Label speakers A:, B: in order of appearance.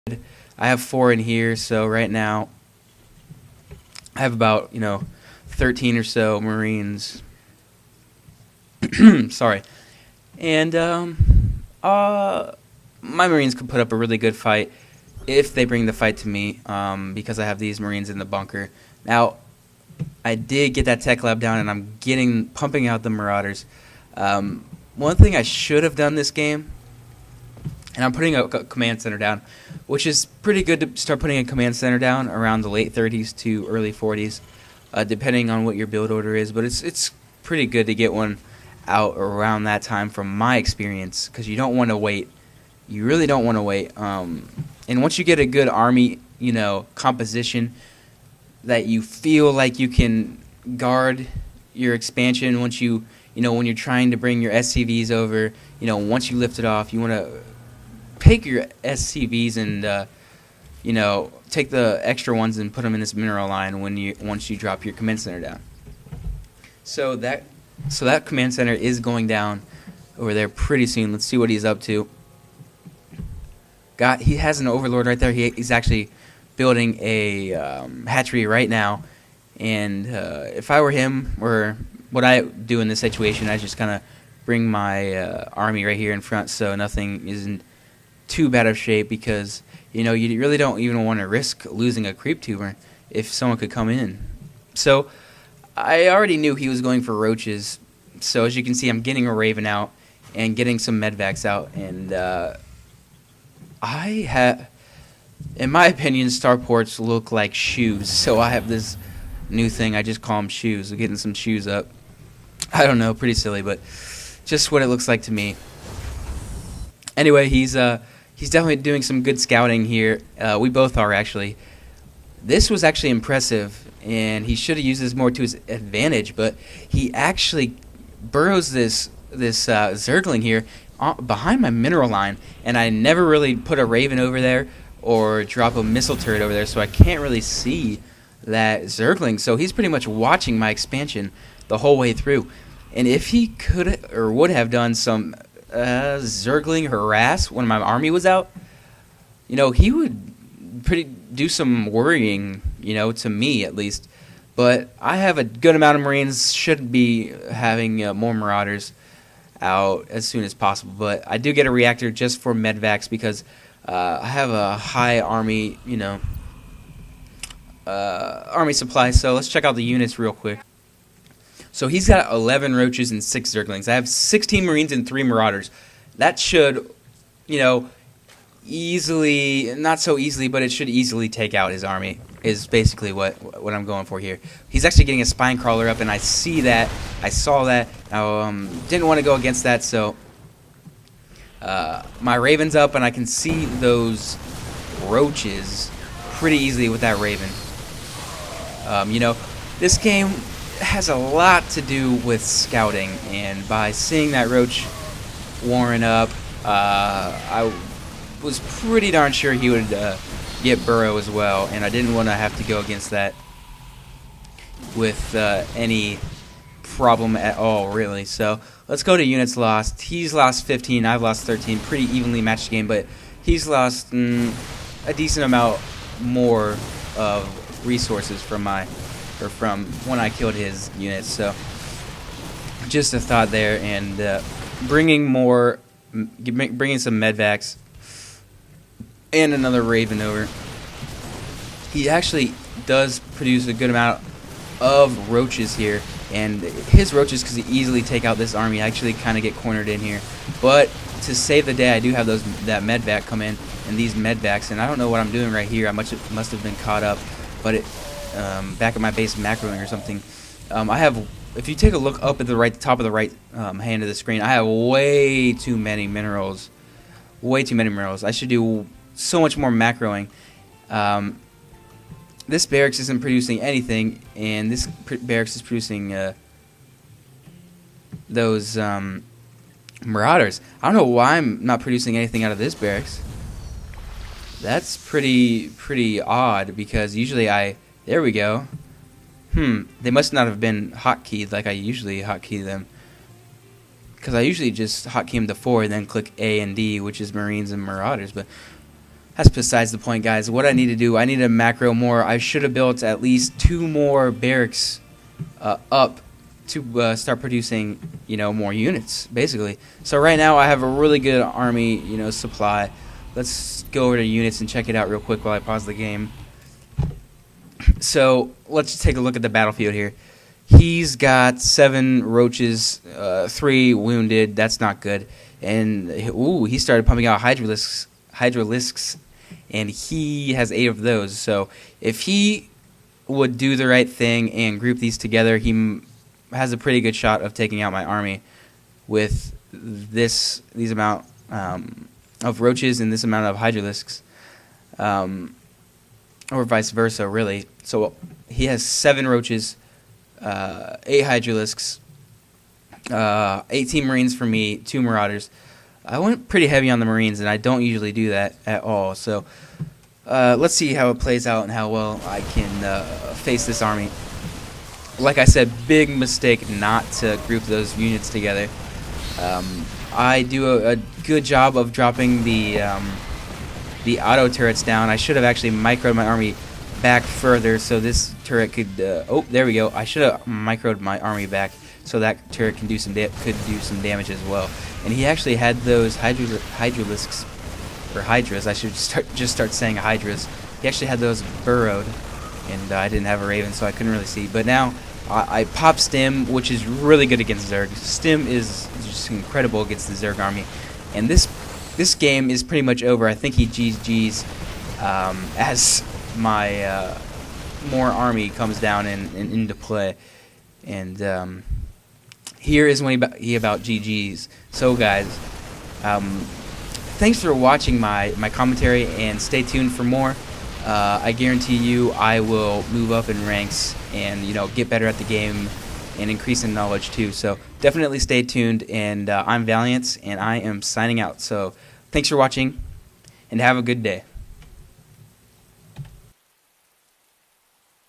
A: I have 4 in here, so right now I have about 13 or so Marines. Sorry, and my Marines could put up a really good fight if they bring the fight to me, because I have these Marines in the bunker. Now, I did get that tech lab down, and I'm pumping out the Marauders. One thing I should have done this game, and I'm putting a command center down, which is pretty good to start putting a command center down around the late 30s to early 40s, depending on what your build order is. But it's pretty good to get one out around that time from my experience, because you don't want to wait. You really don't want to wait. And once you get a good army, composition that you feel like you can guard your expansion, once when you're trying to bring your SCVs over, once you lift it off, you want to take your SCVs and take the extra ones and put them in this mineral line once you drop your command center down. So that command center is going down over there pretty soon. Let's see what he's up to. He has an overlord right there. He's actually building a hatchery right now, and if I were him, or what I do in this situation, I just kind of bring my army right here in front, so nothing isn't too bad of shape, because you really don't even want to risk losing a creep tuber if someone could come in. So I already knew he was going for roaches, so as you can see, I'm getting a raven out and getting some medvacs out, and in my opinion, starports look like shoes, so I have this new thing, I just call them shoes. We're getting some shoes up. I don't know, pretty silly, but just what it looks like to me. Anyway, he's definitely doing some good scouting here. We both are, actually. This was actually impressive, and he should have used this more to his advantage, but he actually burrows this Zergling here behind my mineral line, and I never really put a Raven over there or drop a missile turret over there, so I can't really see that Zergling. So he's pretty much watching my expansion the whole way through. And if he could or would have done some Zergling harass when my army was out, he would do some worrying, to me at least. But I have a good amount of Marines, should be having more Marauders out as soon as possible. But I do get a reactor just for medvacs, because I have a high army, army supply. So let's check out the units real quick. So he's got 11 roaches and 6 zerglings. I have 16 marines and 3 marauders. That should, easily, not so easily, but it should easily take out his army, is basically what I'm going for here. He's actually getting a spine crawler up, and I see that. I saw that. I didn't want to go against that, so my raven's up, and I can see those roaches pretty easily with that raven. This game has a lot to do with scouting, and by seeing that roach warren up, I was pretty darn sure he would get burrow as well, and I didn't want to have to go against that with any problem at all, really. So let's go to units lost. He's lost 15, I've lost 13. Pretty evenly matched game, but he's lost a decent amount more of resources from when I killed his units. So just a thought there, and bringing some medvacs and another raven over. He actually does produce a good amount of roaches here, and his roaches could easily take out this army. I actually kind of get cornered in here, but to save the day, I do have that medvac come in, and these medvacs, and I don't know what I'm doing right here. I must have been caught up, but back at my base macroing or something. I have, if you take a look up at the top of the right hand of the screen, I have way too many minerals. Way too many minerals. I should do so much more macroing. This barracks isn't producing anything, and this barracks is producing those marauders. I don't know why I'm not producing anything out of this barracks. That's pretty odd, because usually there we go. They must not have been hotkeyed like I usually hotkey them, because I usually just hotkey them to 4 and then click A and D, which is Marines and Marauders. But That's besides the point, guys. What I need to do, I need to macro more. I should have built at least 2 more barracks up to start producing, more units, basically. So right now I have a really good army, supply. Let's go over to units and check it out real quick while I pause the game. So let's take a look at the battlefield here. He's got 7 roaches, 3 wounded. That's not good. And he started pumping out hydralisks, and he has 8 of those. So if he would do the right thing and group these together, he has a pretty good shot of taking out my army with these amount of roaches and this amount of hydralisks, or vice versa, really. So he has 7 roaches, 8 hydralisks, 18 marines for me, 2 marauders. I went pretty heavy on the marines, and I don't usually do that at all. So let's see how it plays out and how well I can face this army. Like I said, big mistake not to group those units together. I do a good job of dropping the auto turrets down. I should have actually microed my army back further so this turret could. Oh, there we go. I should have microed my army back so that turret can do some damage as well. And he actually had those hydralisks, or hydras. I should just start saying hydras. He actually had those burrowed, and I didn't have a raven, so I couldn't really see. But now I pop stim, which is really good against Zerg. Stim is just incredible against the Zerg army, and this game is pretty much over. I think he GG's as my more army comes down and into play, and here is when he about GG's. So guys, thanks for watching my commentary, and stay tuned for more. I guarantee you I will move up in ranks and get better at the game and increase in knowledge too. So definitely stay tuned, and I'm Valient, and I am signing out. So thanks for watching, and have a good day.